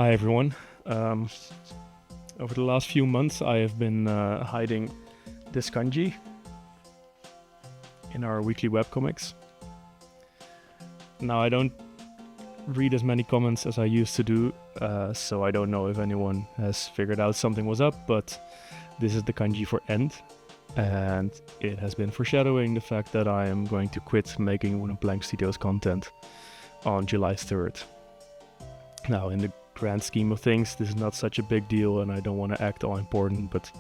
Hi everyone. Over the last few months I have been hiding this kanji in our weekly webcomics. Now I don't read as many comments as I used to do, so I don't know if anyone has figured out something was up, but this is the kanji for end, and it has been foreshadowing the fact that I am going to quit making Wooden Plank Studios content on July 3rd. Now, in the grand scheme of things, this is not such a big deal and I don't want to act all important, but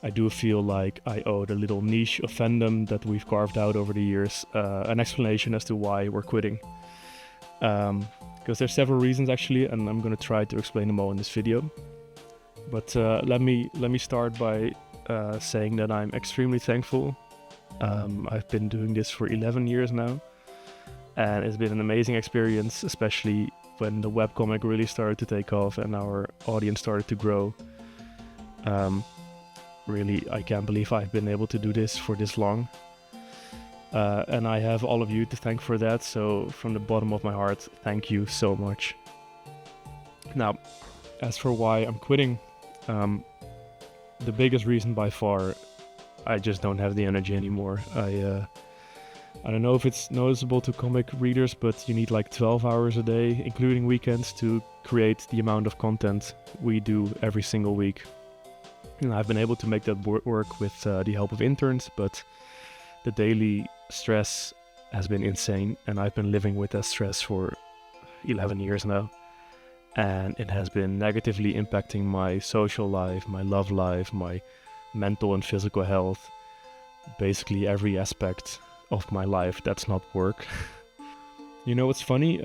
I do feel like I owe the little niche of fandom that we've carved out over the years an explanation as to why we're quitting. Because there's several reasons actually, and I'm going to try to explain them all in this video. But let me start by saying that I'm extremely thankful. I've been doing this for 11 years now, and it's been an amazing experience, especially when the webcomic really started to take off and our audience started to grow. Really, I can't believe I've been able to do this for this long. And I have all of you to thank for that, so from the bottom of my heart, thank you so much. Now, as for why I'm quitting, the biggest reason by far, I just don't have the energy anymore. I don't know if it's noticeable to comic readers, but you need like 12 hours a day, including weekends, to create the amount of content we do every single week. And I've been able to make that work with the help of interns, but the daily stress has been insane, and I've been living with that stress for 11 years now. And it has been negatively impacting my social life, my love life, my mental and physical health, basically every aspect of my life that's not work. You know what's funny?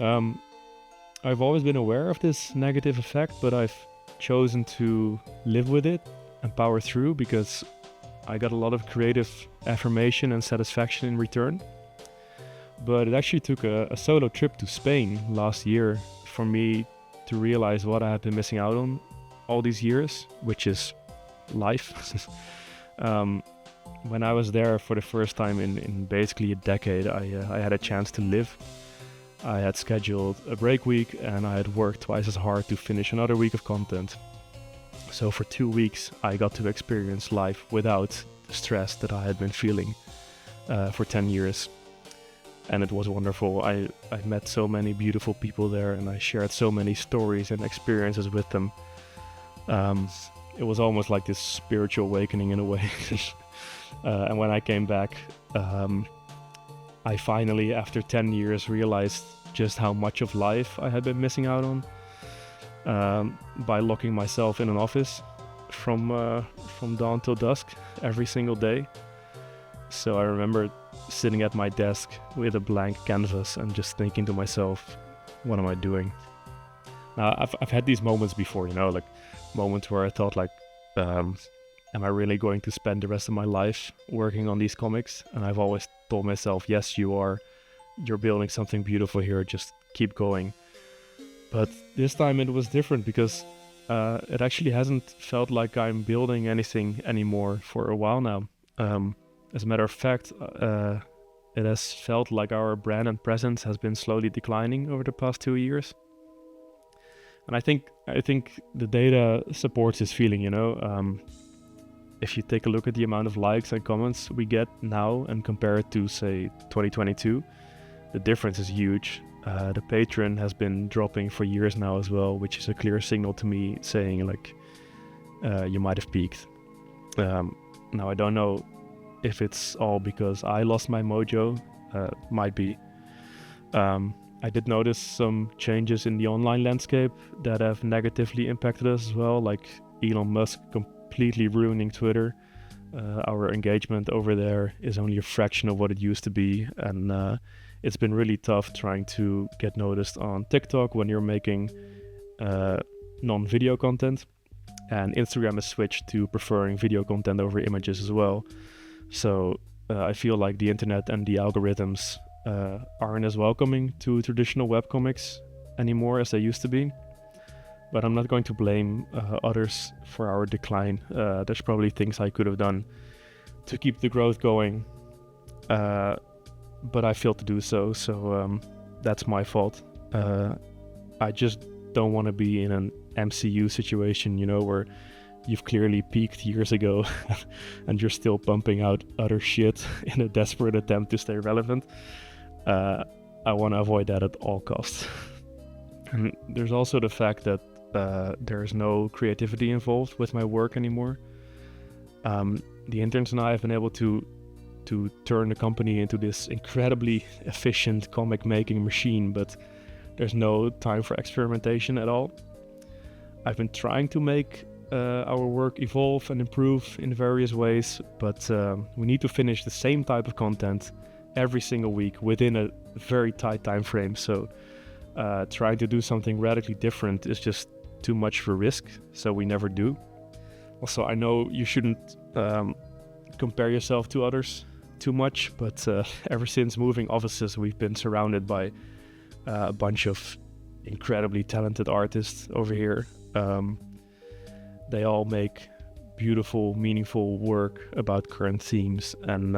I've always been aware of this negative effect, but I've chosen to live with it and power through because I got a lot of creative affirmation and satisfaction in return. But it actually took a solo trip to Spain last year for me to realize what I had been missing out on all these years, which is life. When I was there for the first time in basically a decade, I had a chance to live. I had scheduled a break week and I had worked twice as hard to finish another week of content. So for 2 weeks I got to experience life without the stress that I had been feeling for 10 years. And it was wonderful. I met so many beautiful people there and I shared so many stories and experiences with them. It was almost like this spiritual awakening in a way. And when I came back, I finally, after 10 years, realized just how much of life I had been missing out on by locking myself in an office from dawn till dusk every single day. So I remember sitting at my desk with a blank canvas and just thinking to myself, what am I doing? Now, I've had these moments before, you know, like moments where I thought like, am I really going to spend the rest of my life working on these comics? And I've always told myself, yes, you are. You're building something beautiful here. Just keep going. But this time it was different because it actually hasn't felt like I'm building anything anymore for a while now. As a matter of fact, it has felt like our brand and presence has been slowly declining over the past 2 years. And I think the data supports this feeling, you know. If you take a look at the amount of likes and comments we get now and compare it to, say, 2022, the difference is huge. The Patreon has been dropping for years now as well, which is a clear signal to me saying, like, you might have peaked. Now, I don't know if it's all because I lost my mojo. Might be. I did notice some changes in the online landscape that have negatively impacted us as well, like Elon Musk completely ruining Twitter. Our engagement over there is only a fraction of what it used to be, and it's been really tough trying to get noticed on TikTok when you're making non-video content, and Instagram has switched to preferring video content over images as well. So I feel like the internet and the algorithms aren't as welcoming to traditional webcomics anymore as they used to be. But I'm not going to blame others for our decline. There's probably things I could have done to keep the growth going, but I failed to do so, so that's my fault. I just don't want to be in an MCU situation, where you've clearly peaked years ago and you're still pumping out other shit in a desperate attempt to stay relevant. I want to avoid that at all costs. And there's also the fact that there's no creativity involved with my work anymore. The interns and I have been able to turn the company into this incredibly efficient comic making machine, but there's no time for experimentation at all. I've been trying to make our work evolve and improve in various ways, but we need to finish the same type of content every single week within a very tight time frame. So trying to do something radically different is just too much for risk, so we never do. Also, I know you shouldn't compare yourself to others too much, but ever since moving offices, we've been surrounded by a bunch of incredibly talented artists over here. They all make beautiful, meaningful work about current themes, and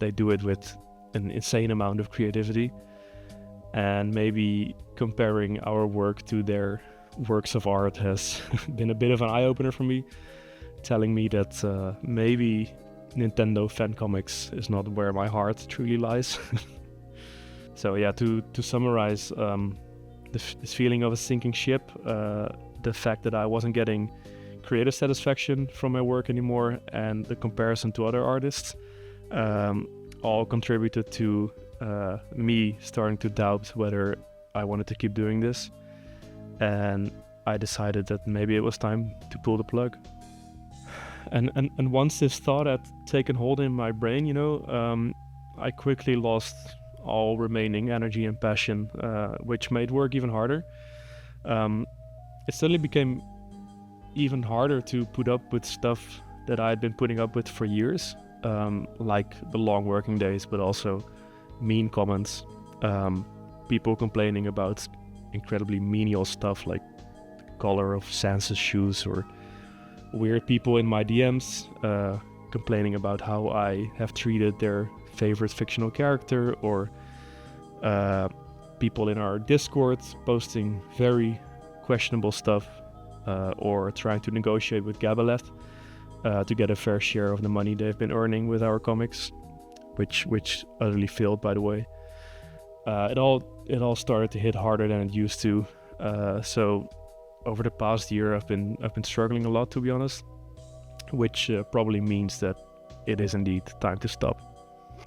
they do it with an insane amount of creativity. And maybe comparing our work to their works of art has been a bit of an eye-opener for me, telling me that maybe Nintendo fan comics is not where my heart truly lies. So yeah, to summarize, this feeling of a sinking ship, the fact that I wasn't getting creative satisfaction from my work anymore, and the comparison to other artists, all contributed to me starting to doubt whether I wanted to keep doing this. And I decided that maybe it was time to pull the plug. And once this thought had taken hold in my brain, I quickly lost all remaining energy and passion, which made work even harder. It suddenly became even harder to put up with stuff that I had been putting up with for years, like the long working days, but also mean comments, people complaining about incredibly menial stuff like the color of Sansa's shoes, or weird people in my DMs complaining about how I have treated their favorite fictional character, or people in our Discord posting very questionable stuff, or trying to negotiate with Gabaleth to get a fair share of the money they've been earning with our comics, which utterly failed, by the way. It all started to hit harder than it used to. So over the past year, I've been struggling a lot, to be honest, which probably means that it is indeed time to stop.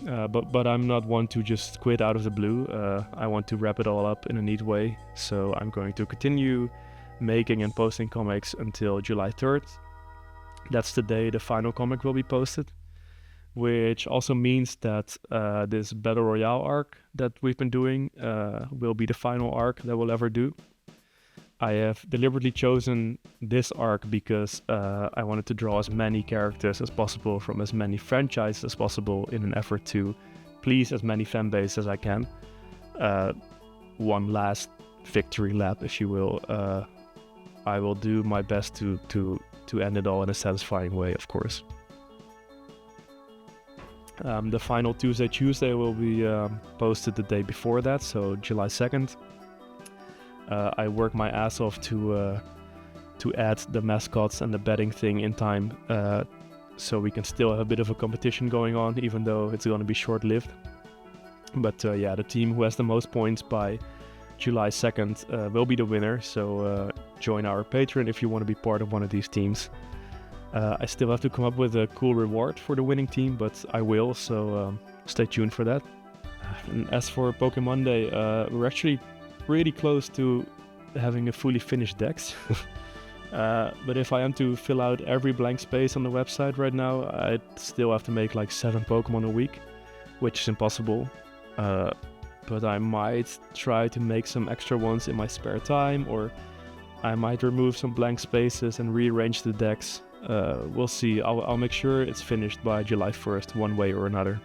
But I'm not one to just quit out of the blue. I want to wrap it all up in a neat way, so I'm going to continue making and posting comics until July 3rd. That's the day the final comic will be posted, which also means that this Battle Royale arc that we've been doing will be the final arc that we'll ever do. I have deliberately chosen this arc because I wanted to draw as many characters as possible from as many franchises as possible in an effort to please as many fan bases as I can. One last victory lap, if you will. I will do my best to end it all in a satisfying way, of course. The final Tuesday will be posted the day before that, so July 2nd. I work my ass off to add the mascots and the betting thing in time, so we can still have a bit of a competition going on, even though it's going to be short-lived. But the team who has the most points by July 2nd will be the winner, so join our Patreon if you want to be part of one of these teams. I still have to come up with a cool reward for the winning team, but I will, so stay tuned for that. And as for Pokemon Day, we're actually pretty close to having a fully finished dex. But if I am to fill out every blank space on the website right now, I'd still have to make like 7 Pokemon a week, which is impossible. But I might try to make some extra ones in my spare time, or I might remove some blank spaces and rearrange the decks. We'll see. I'll make sure it's finished by July 1st, one way or another.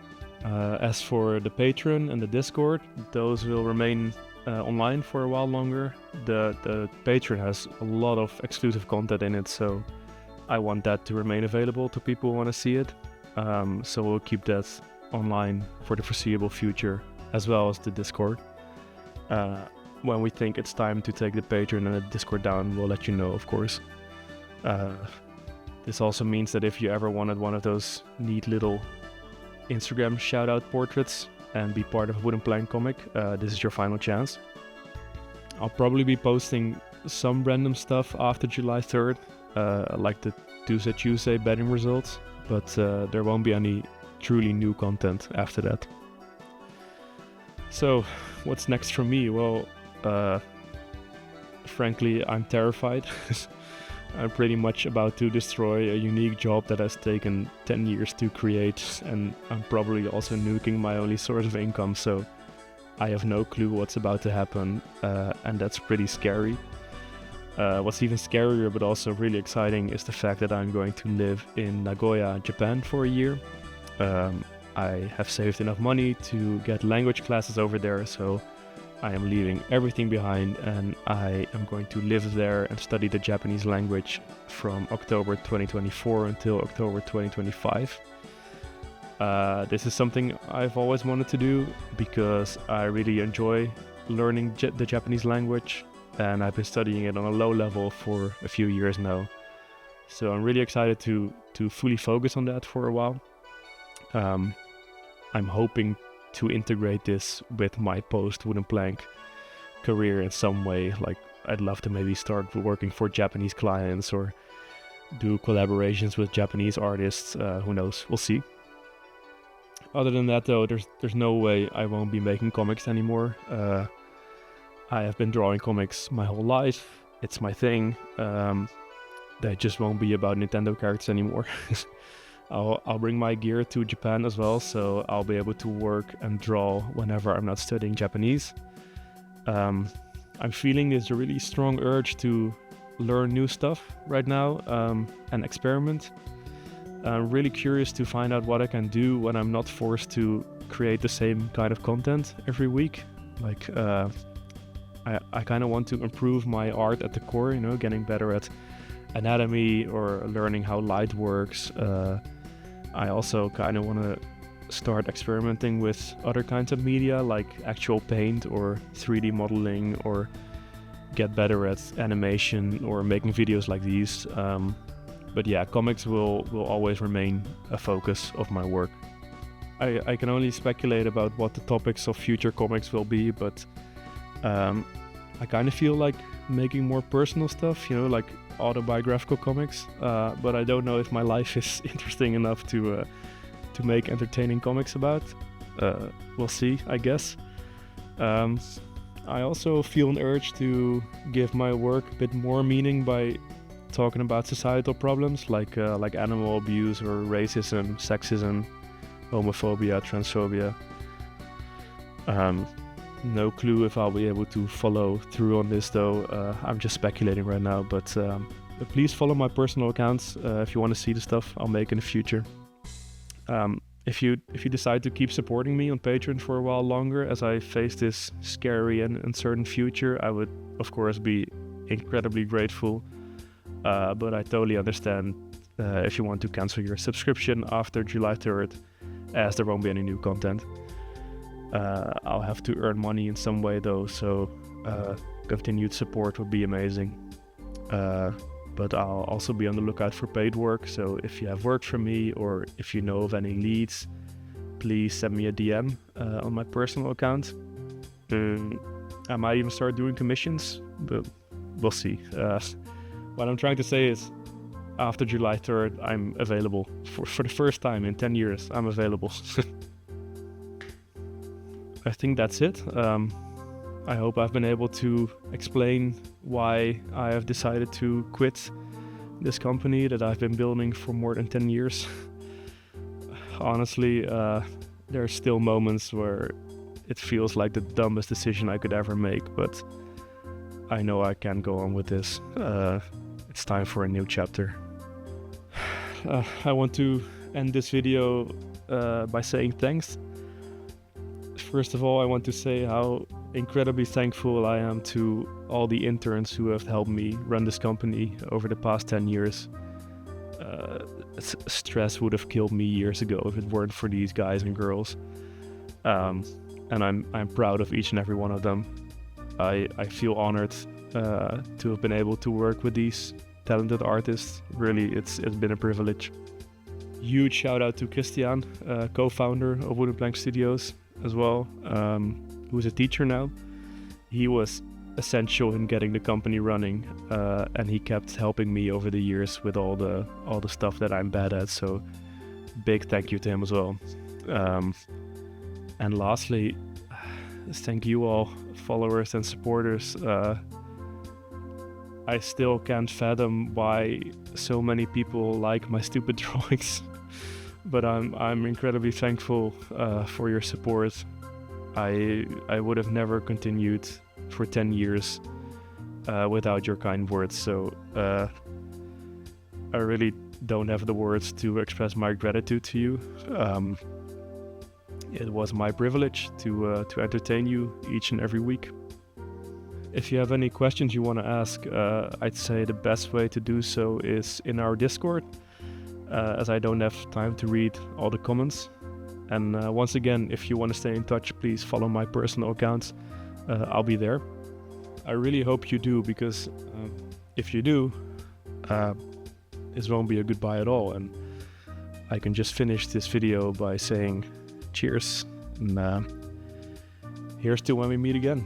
As for the Patreon and the Discord, those will remain online for a while longer. The Patreon has a lot of exclusive content in it, so I want that to remain available to people who want to see it. So we'll keep that online for the foreseeable future, as well as the Discord. when we think it's time to take the Patreon and the Discord down, we'll let you know, of course. This also means that if you ever wanted one of those neat little Instagram shout-out portraits and be part of a Wooden Plank comic, this is your final chance. I'll probably be posting some random stuff after July 3rd, like the Tuesday betting results, but there won't be any truly new content after that. So, what's next for me? Well, frankly, I'm terrified. I'm pretty much about to destroy a unique job that has taken 10 years to create, and I'm probably also nuking my only source of income, so I have no clue what's about to happen, and that's pretty scary. What's even scarier but also really exciting is the fact that I'm going to live in Nagoya, Japan for a year. I have saved enough money to get language classes over there, so I am leaving everything behind and I am going to live there and study the Japanese language from October 2024 until October 2025. This is something I've always wanted to do because I really enjoy learning the Japanese language, and I've been studying it on a low level for a few years now. So I'm really excited to fully focus on that for a while. I'm hoping to integrate this with my post-Wooden Plank career in some way. Like, I'd love to maybe start working for Japanese clients or do collaborations with Japanese artists. Who knows? We'll see. Other than that, though, there's no way I won't be making comics anymore. I have been drawing comics my whole life. It's my thing. They just won't be about Nintendo characters anymore. I'll bring my gear to Japan as well, so I'll be able to work and draw whenever I'm not studying Japanese. I'm feeling this really strong urge to learn new stuff right now and experiment. I'm really curious to find out what I can do when I'm not forced to create the same kind of content every week. Like, I kind of want to improve my art at the core, you know, getting better at anatomy or learning how light works. I also kind of want to start experimenting with other kinds of media like actual paint or 3D modeling, or get better at animation or making videos like these. But yeah, comics will always remain a focus of my work. I can only speculate about what the topics of future comics will be, but I kind of feel like making more personal stuff, you know, like autobiographical comics, but I don't know if my life is interesting enough to make entertaining comics about. We'll see, I guess. I also feel an urge to give my work a bit more meaning by talking about societal problems like animal abuse or racism, sexism, homophobia, transphobia. No clue if I'll be able to follow through on this, though. I'm just speculating right now, but please follow my personal accounts if you want to see the stuff I'll make in the future. If you decide to keep supporting me on Patreon for a while longer as I face this scary and uncertain future, I would of course be incredibly grateful. But I totally understand if you want to cancel your subscription after July 3rd, as there won't be any new content. I'll have to earn money in some way though, so continued support would be amazing. But I'll also be on the lookout for paid work, so if you have work for me or if you know of any leads, please send me a DM on my personal account. I might even start doing commissions, but we'll see. What I'm trying to say is, after July 3rd, I'm available. For the first time in 10 years, I'm available. I think that's it. I hope I've been able to explain why I have decided to quit this company that I've been building for more than 10 years. Honestly, there are still moments where it feels like the dumbest decision I could ever make, but I know I can't go on with this. It's time for a new chapter. I want to end this video by saying thanks. First of all, I want to say how incredibly thankful I am to all the interns who have helped me run this company over the past 10 years. Stress would have killed me years ago if it weren't for these guys and girls. And I'm proud of each and every one of them. I feel honored to have been able to work with these talented artists. Really, it's been a privilege. Huge shout out to Christian, co-founder of Wooden Plank Studios as well, who's a teacher now. He was essential in getting the company running, and he kept helping me over the years with all the stuff that I'm bad at. So big thank you to him as well. And lastly, thank you all, followers and supporters. I still can't fathom why so many people like my stupid drawings, but I'm incredibly thankful for your support. I would have never continued for 10 years without your kind words. So I really don't have the words to express my gratitude to you. It was my privilege to entertain you each and every week. If you have any questions you want to ask, I'd say the best way to do so is in our Discord, as I don't have time to read all the comments. And once again, if you want to stay in touch, please follow my personal accounts. I'll be there. I really hope you do, because if you do, this won't be a goodbye at all. And I can just finish this video by saying cheers, and here's to when we meet again.